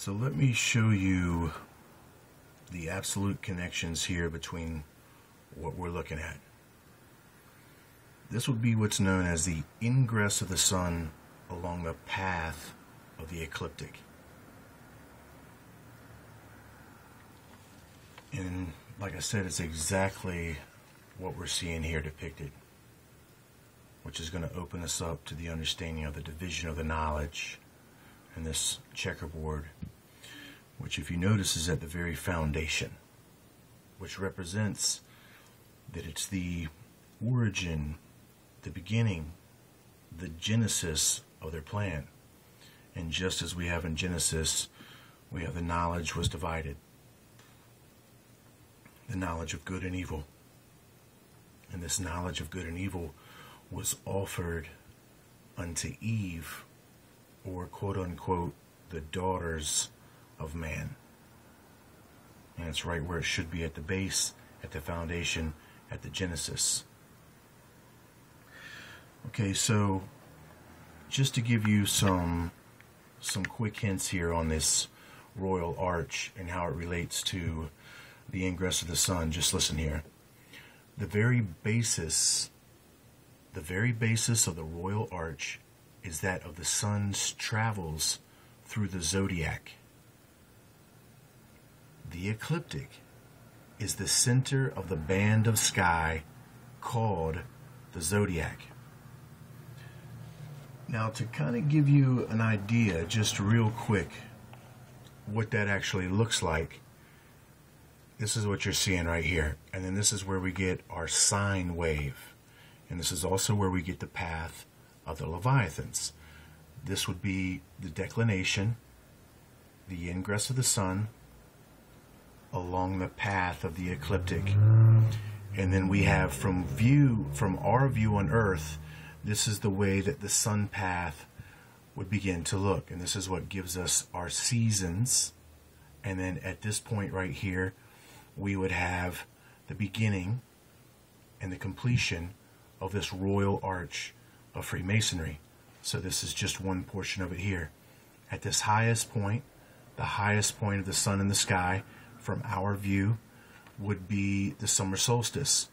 So let me show you the absolute connections here between what we're looking at. This would be what's known as the ingress of the sun along the path of the ecliptic. And like I said, it's exactly what we're seeing here depicted, which is going to open us up to the understanding of the division of the knowledge in this checkerboard, which, if you notice, is at the very foundation, which represents that it's the origin, the beginning, the genesis of their plan. And just as we have in Genesis, we have the knowledge was divided, the knowledge of good and evil. And this knowledge of good and evil was offered unto Eve, or quote unquote, the daughters of man. And it's right where it should be, at the base, at the foundation, at the genesis. Okay, so just to give you some quick hints here on this royal arch and how it relates to the ingress of the sun, just listen here. The very basis of the royal arch is that of the sun's travels through the zodiac. The ecliptic is the center of the band of sky called the zodiac. Now, to kind of give you an idea, just real quick, what that actually looks like, this is what you're seeing right here. And then this is where we get our sine wave. And this is also where we get the path of the Leviathans. This would be the declination, the ingress of the sun along the path of the ecliptic. And then we have from our view on Earth, this is the way that the sun path would begin to look. And this is what gives us our seasons. And then at this point right here, we would have the beginning and the completion of this royal arch of Freemasonry. So this is just one portion of it here. At this highest point, the highest point of the sun in the sky from our view would be the summer solstice.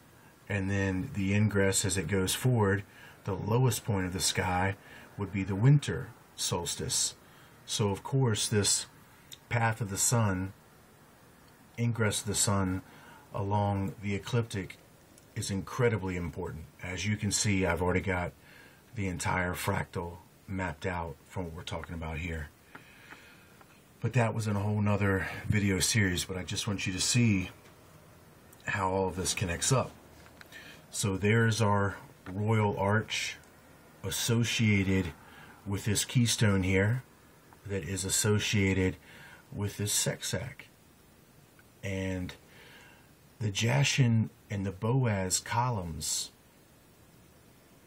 And then the ingress as it goes forward, the lowest point of the sky would be the winter solstice. So of course this path of the sun, ingress of the sun along the ecliptic, is incredibly important. As you can see, I've already got the entire fractal mapped out from what we're talking about here. But that was in a whole nother video series, but I just want you to see how all of this connects up. So there's our royal arch associated with this keystone here that is associated with this sexac. And the Jachin and the Boaz columns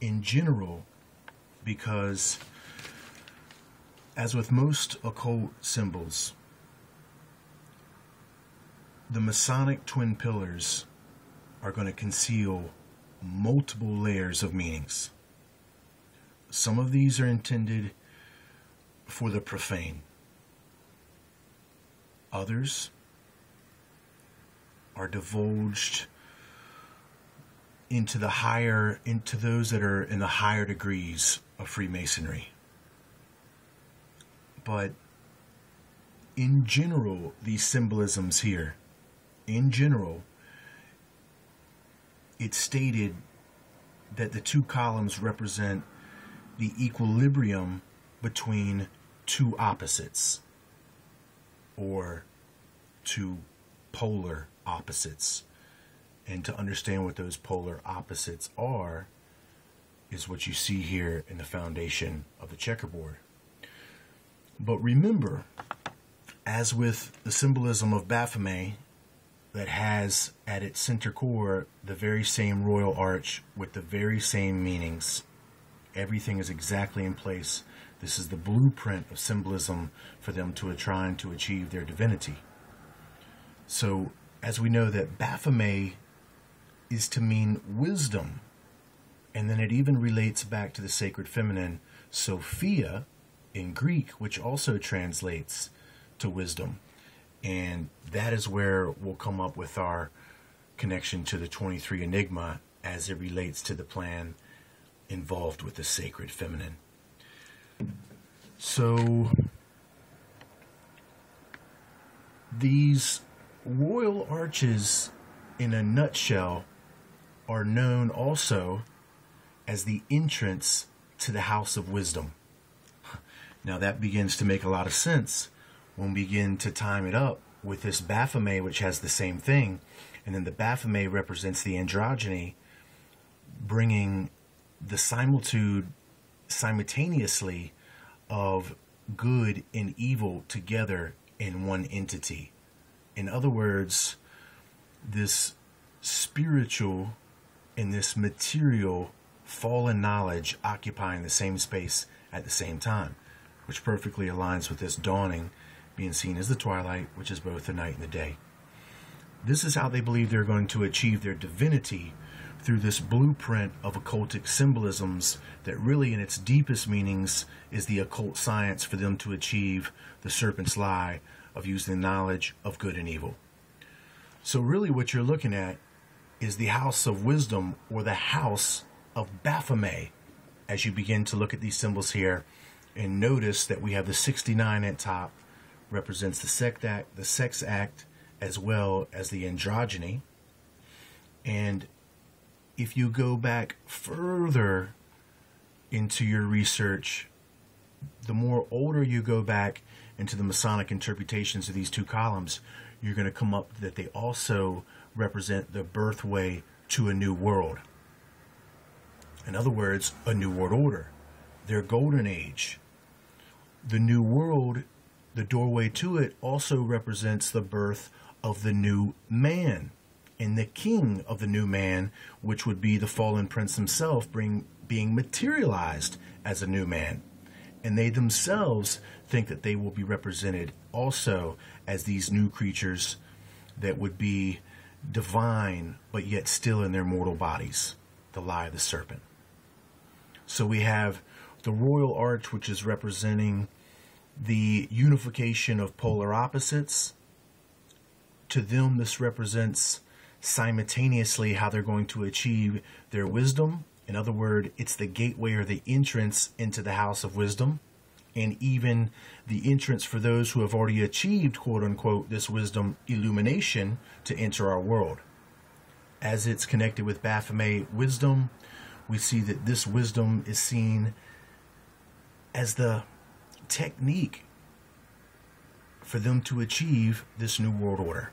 in general, because as with most occult symbols, the Masonic twin pillars are going to conceal multiple layers of meanings. Some of these are intended for the profane. Others are divulged into those that are in the higher degrees of Freemasonry. But in general, these symbolisms here, in general, it's stated that the two columns represent the equilibrium between two opposites, or two polar opposites. And to understand what those polar opposites are is what you see here in the foundation of the checkerboard. But remember, as with the symbolism of Baphomet, that has at its center core the very same royal arch with the very same meanings, everything is exactly in place. This is the blueprint of symbolism for them to trying to achieve their divinity. So as we know that Baphomet is to mean wisdom, and then it even relates back to the sacred feminine, Sophia, in Greek, which also translates to wisdom. And that is where we'll come up with our connection to the 23 Enigma as it relates to the plan involved with the sacred feminine. So these royal arches, in a nutshell, are known also as the entrance to the house of wisdom. Now that begins to make a lot of sense when we begin to time it up with this Baphomet, which has the same thing. And then the Baphomet represents the androgyny, bringing the similitude simultaneously of good and evil together in one entity. In other words, this spiritual and this material fallen knowledge occupying the same space at the same time, which perfectly aligns with this dawning being seen as the twilight, which is both the night and the day. This is how they believe they're going to achieve their divinity, through this blueprint of occultic symbolisms that really in its deepest meanings is the occult science for them to achieve the serpent's lie of using the knowledge of good and evil. So really what you're looking at is the house of wisdom, or the house of Baphomet, as you begin to look at these symbols here and notice that we have the 69 at top, represents the sex act as well as the androgyny. And if you go back further into your research, the more older you go back into the Masonic interpretations of these two columns, you're going to come up that they also represent the birthway to a new world. In other words, a new world order, their golden age. The new world, the doorway to it, also represents the birth of the new man, and the king of the new man, which would be the fallen prince himself, being materialized as a new man. And they themselves think that they will be represented also as these new creatures that would be divine, but yet still in their mortal bodies, the lie of the serpent. So we have the royal arch, which is representing the unification of polar opposites. To them, this represents simultaneously how they're going to achieve their wisdom. In other words, it's the gateway or the entrance into the house of wisdom, and even the entrance for those who have already achieved, quote unquote, this wisdom illumination to enter our world. As it's connected with Baphomet wisdom, we see that this wisdom is seen as the technique for them to achieve this new world order,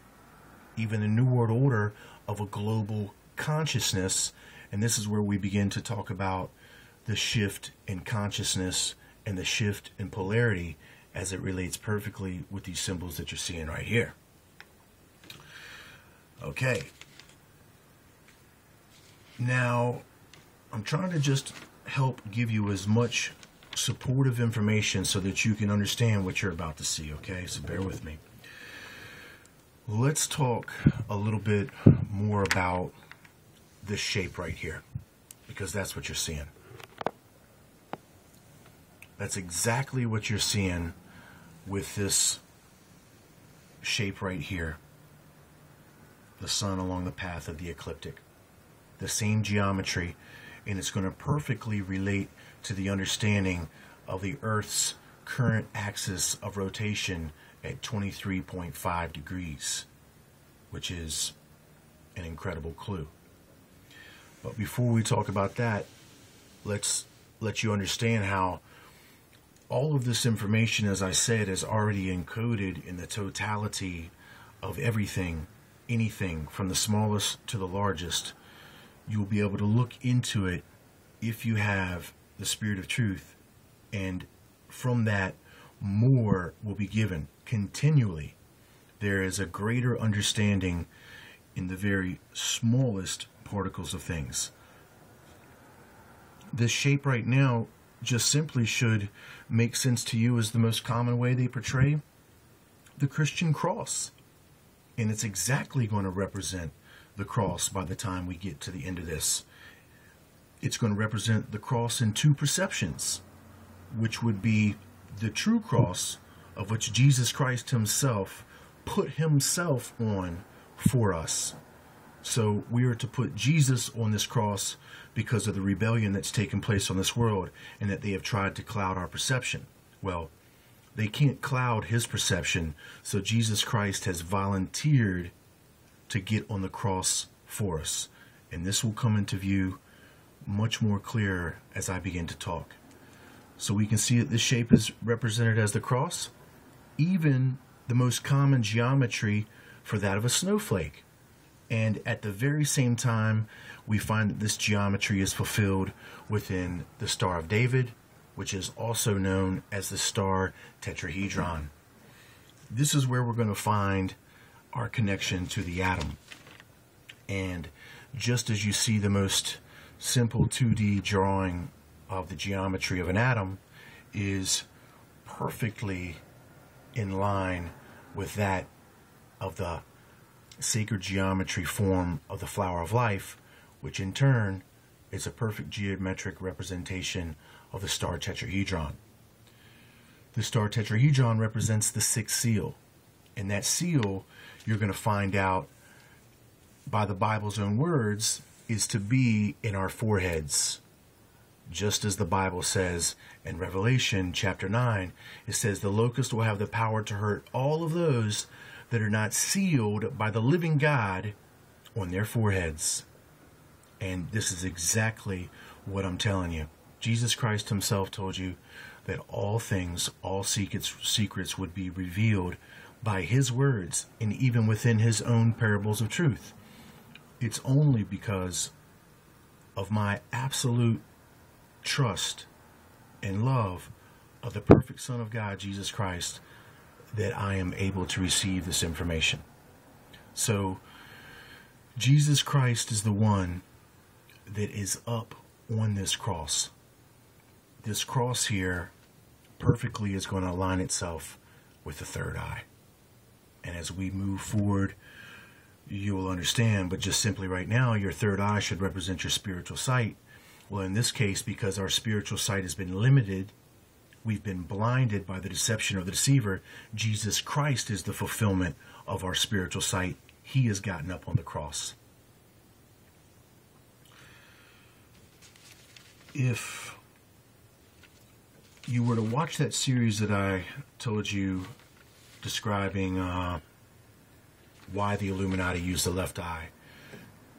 even the new world order of a global consciousness. And this is where we begin to talk about the shift in consciousness and the shift in polarity as it relates perfectly with these symbols that you're seeing right here. Okay. Now, I'm trying to just help give you as much supportive information so that you can understand what you're about to see, okay? So bear with me. Let's talk a little bit more about this shape right here, because that's what you're seeing. That's exactly what you're seeing with this shape right here. The sun along the path of the ecliptic. The same geometry, and it's going to perfectly relate to the understanding of the Earth's current axis of rotation at 23.5 degrees, which is an incredible clue. But before we talk about that, let's let you understand how all of this information, as I said, is already encoded in the totality of everything, anything from the smallest to the largest. You'll be able to look into it if you have the Spirit of Truth, and from that, more will be given continually. There is a greater understanding in the very smallest particles of things. This shape right now just simply should make sense to you as the most common way they portray the Christian cross. And it's exactly going to represent the cross by the time we get to the end of this. It's going to represent the cross in two perceptions, which would be the true cross of which Jesus Christ himself put himself on for us. So we are to put Jesus on this cross because of the rebellion that's taken place on this world, and that they have tried to cloud our perception. Well, they can't cloud his perception, so Jesus Christ has volunteered to get on the cross for us. And this will come into view much more clear as I begin to talk. So we can see that this shape is represented as the cross, even the most common geometry for that of a snowflake. And at the very same time, we find that this geometry is fulfilled within the Star of David, which is also known as the star tetrahedron. This is where we're going to find our connection to the atom. And just as you see the most simple 2D drawing of the geometry of an atom is perfectly in line with that of the sacred geometry form of the flower of life, which in turn is a perfect geometric representation of the star tetrahedron. The star tetrahedron represents the sixth seal, and that seal, you're going to find out by the Bible's own words, is to be in our foreheads. Just as the Bible says in Revelation chapter 9, it says the locust will have the power to hurt all of those that are not sealed by the living God on their foreheads. And this is exactly what I'm telling you. Jesus Christ himself told you that all things, all secrets would be revealed by his words, and even within his own parables of truth. It's only because of my absolute trust and love of the perfect Son of God, Jesus Christ, that I am able to receive this information. So Jesus Christ is the one that is up on this cross. This cross here perfectly is going to align itself with the third eye. And as we move forward, you will understand, but just simply right now, your third eye should represent your spiritual sight. Well, in this case, because our spiritual sight has been limited, we've been blinded by the deception of the deceiver. Jesus Christ is the fulfillment of our spiritual sight. He has gotten up on the cross. If you were to watch that series that I told you describing why the Illuminati use the left eye,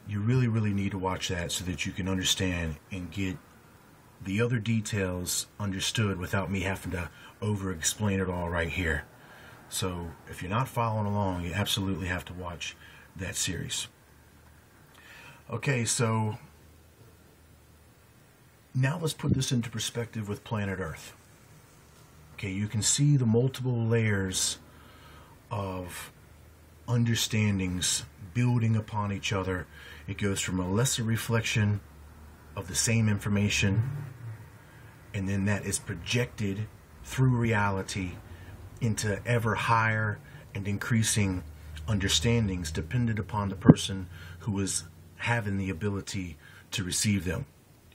you really need to watch that so that you can understand and get the other details understood without me having to over-explain it all right here. So if you're not following along, you absolutely have to watch that series. Okay, so now let's put this into perspective with planet Earth. Okay, you can see the multiple layers of understandings building upon each other. It goes from a lesser reflection of the same information, and then that is projected through reality into ever higher and increasing understandings dependent upon the person who is having the ability to receive them.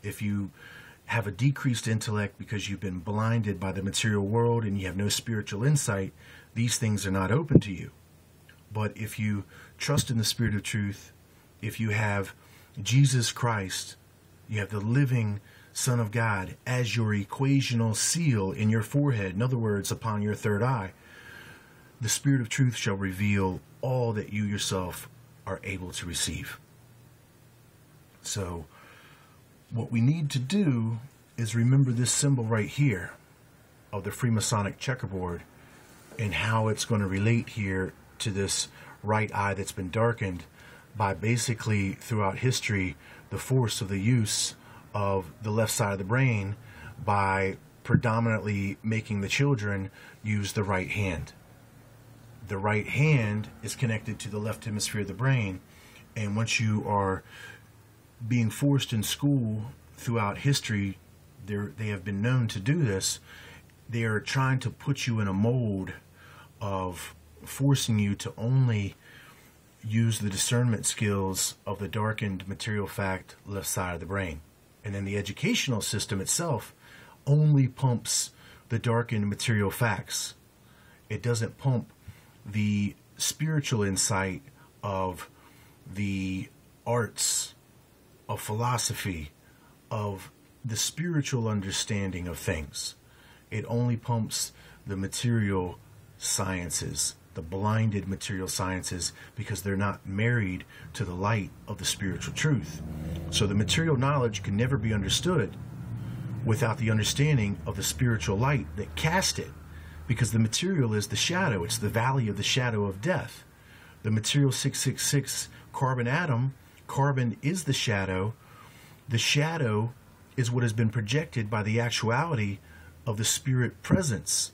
If you have a decreased intellect because you've been blinded by the material world and you have no spiritual insight, these things are not open to you. But if you trust in the Spirit of truth, if you have Jesus Christ, you have the living Son of God as your equational seal in your forehead, in other words, upon your third eye, the Spirit of truth shall reveal all that you yourself are able to receive. So what we need to do is remember this symbol right here of the Freemasonic checkerboard and how it's going to relate here to this right eye that's been darkened by basically throughout history the force of the use of the left side of the brain by predominantly making the children use the right hand. The right hand is connected to the left hemisphere of the brain, and once you are being forced in school throughout history, they have been known to do this. They are trying to put you in a mold of forcing you to only use the discernment skills of the darkened material fact left side of the brain. And then the educational system itself only pumps the darkened material facts. It doesn't pump the spiritual insight of the arts, of philosophy, of the spiritual understanding of things. It only pumps the material sciences, the blinded material sciences, because they're not married to the light of the spiritual truth. So the material knowledge can never be understood without the understanding of the spiritual light that cast it, because the material is the shadow. It's the valley of the shadow of death. The material 666 carbon atom, carbon is the shadow. The shadow is what has been projected by the actuality of the spirit presence.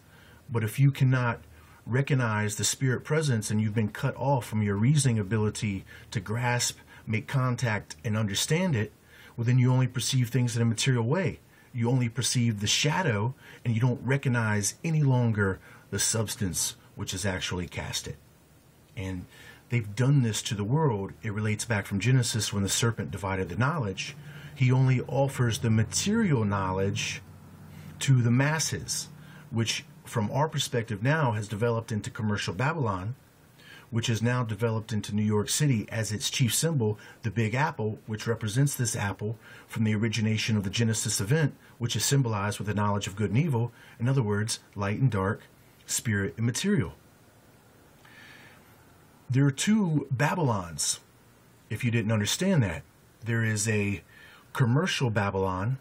But if you cannot recognize the spirit presence and you've been cut off from your reasoning ability to grasp, make contact, and understand it, well, then you only perceive things in a material way. You only perceive the shadow, and you don't recognize any longer the substance which has actually cast it. And they've done this to the world. It relates back from Genesis when the serpent divided the knowledge. He only offers the material knowledge to the masses, which from our perspective now has developed into commercial Babylon, which has now developed into New York City as its chief symbol, the Big Apple, which represents this apple from the origination of the Genesis event, which is symbolized with the knowledge of good and evil. In other words, light and dark, spirit and material. There are two Babylons, if you didn't understand that. There is a commercial Babylon,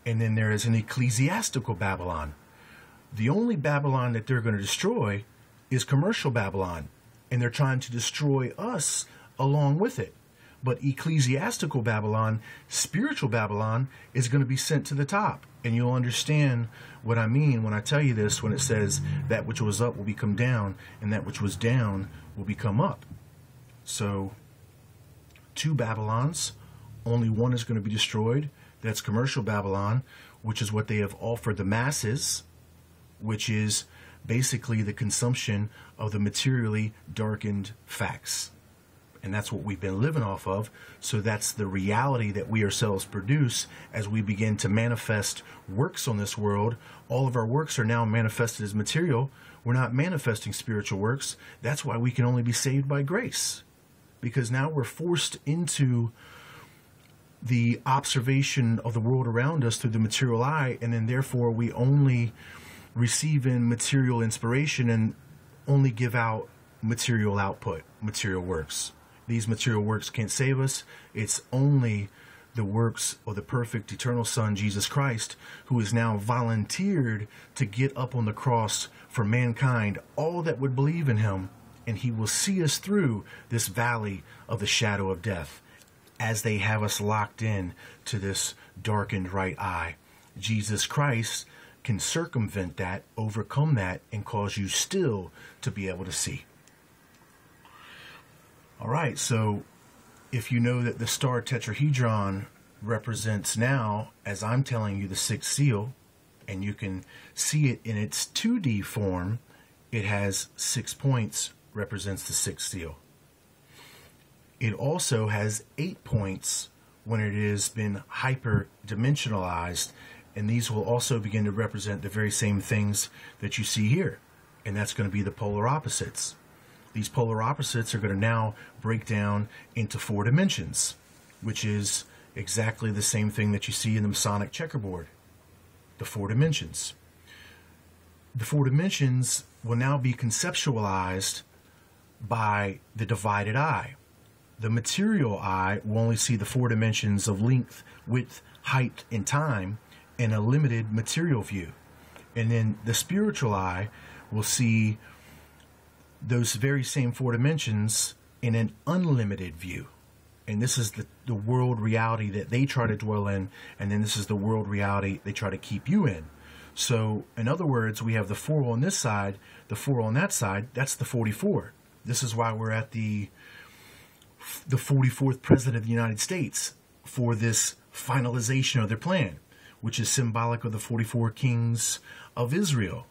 and then there is an ecclesiastical Babylon. The only Babylon that they're going to destroy is commercial Babylon, and they're trying to destroy us along with it. But ecclesiastical Babylon, spiritual Babylon, is going to be sent to the top. And you'll understand what I mean when I tell you this, when it says that which was up will become down, and that which was down will become up. So, two Babylons, only one is going to be destroyed. That's commercial Babylon, which is what they have offered the masses, which is basically the consumption of the materially darkened facts. And that's what we've been living off of. So that's the reality that we ourselves produce as we begin to manifest works on this world. All of our works are now manifested as material. We're not manifesting spiritual works. That's why we can only be saved by grace. Because now we're forced into the observation of the world around us through the material eye, and then therefore we only receive in material inspiration and only give out material output, material works. These material works can't save us. It's only the works of the perfect eternal Son, Jesus Christ, who is now volunteered to get up on the cross for mankind, all that would believe in him, and he will see us through this valley of the shadow of death as they have us locked in to this darkened right eye. Jesus Christ can circumvent that, overcome that, and cause you still to be able to see. All right, so if you know that the star tetrahedron represents now, as I'm telling you, the sixth seal, and you can see it in its 2D form, it has 6 points, represents the sixth seal. It also has 8 points when it has been hyper-dimensionalized, and these will also begin to represent the very same things that you see here, and that's going to be the polar opposites. These polar opposites are going to now break down into 4 dimensions, which is exactly the same thing that you see in the Masonic checkerboard, the 4 dimensions. The 4 dimensions will now be conceptualized by the divided eye. The material eye will only see the 4 dimensions of length, width, height, and time in a limited material view. And then the spiritual eye will see those very same 4 dimensions in an unlimited view. And this is the world reality that they try to dwell in, and then this is the world reality they try to keep you in. So, in other words, we have the 4 on this side, the 4 on that side. That's the 44. This is why we're at the 44th President of the United States for this finalization of their plan, which is symbolic of the 44 kings of Israel,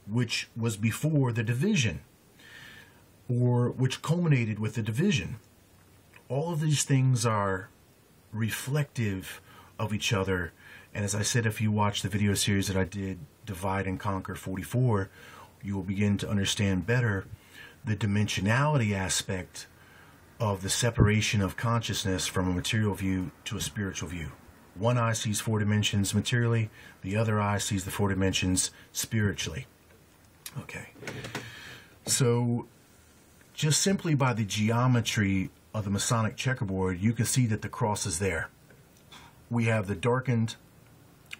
which was before the division, or which culminated with the division. All of these things are reflective of each other. And as I said, if you watch the video series that I did, Divide and Conquer 44, you will begin to understand better the dimensionality aspect of the separation of consciousness from a material view to a spiritual view. One eye sees 4 dimensions materially, the other eye sees the 4 dimensions spiritually. Okay, so just simply by the geometry of the Masonic checkerboard, you can see that the cross is there. We have the darkened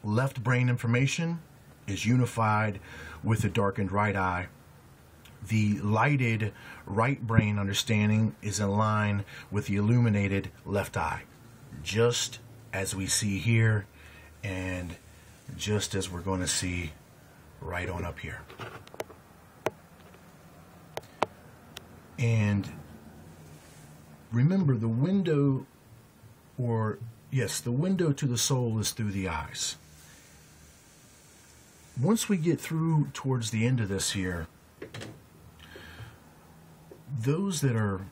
left brain information is unified with the darkened right eye. The lighted right brain understanding is in line with the illuminated left eye, just as we see here and just as we're going to see right on up here. And remember, the window, or yes, the window to the soul is through the eyes. Once we get through towards the end of this here, those that are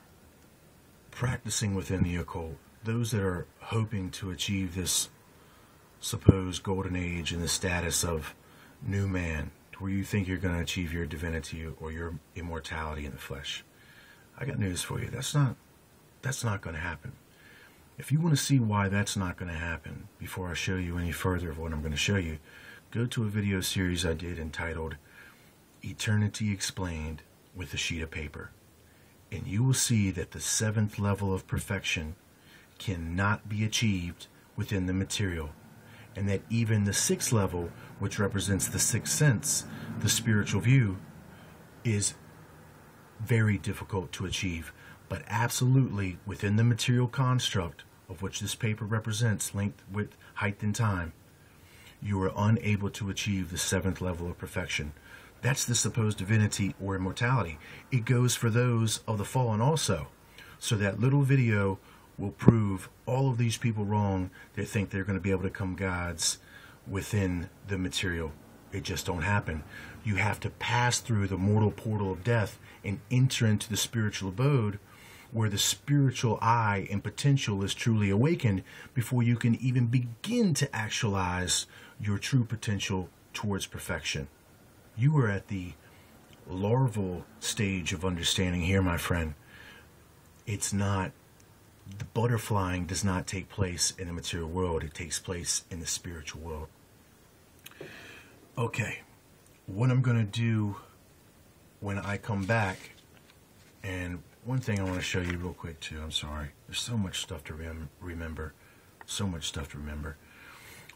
practicing within the occult, those that are hoping to achieve this supposed golden age and the status of new man, where you think you're going to achieve your divinity or your immortality in the flesh, I got news for you. That's not going to happen. If you want to see why that's not going to happen, before I show you any further of what I'm going to show you, go to a video series I did entitled Eternity Explained with a Sheet of Paper. And you will see that the 7th level of perfection cannot be achieved within the material. And that even the 6th level, which represents the 6th sense, the spiritual view, is very difficult to achieve. But absolutely within the material construct of which this paper represents, length, width, height, and time, you are unable to achieve the 7th level of perfection. That's the supposed divinity or immortality. It goes for those of the fallen also. So that little video will prove all of these people wrong that think they're going to be able to become gods within the material. It just don't happen. You have to pass through the mortal portal of death and enter into the spiritual abode, where the spiritual eye and potential is truly awakened before you can even begin to actualize your true potential towards perfection. You are at the larval stage of understanding here, my friend. It's not, the butterflying does not take place in the material world. It takes place in the spiritual world. Okay, what I'm going to do when I come back, and one thing I want to show you real quick too, I'm sorry. There's so much stuff to remember. So much stuff to remember.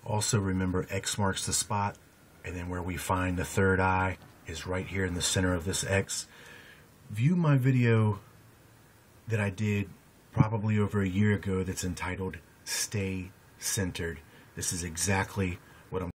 Also remember, X marks the spot, and then where we find the 3rd eye is right here in the center of this X. View my video that I did probably over a year ago that's entitled Stay Centered. This is exactly what I'm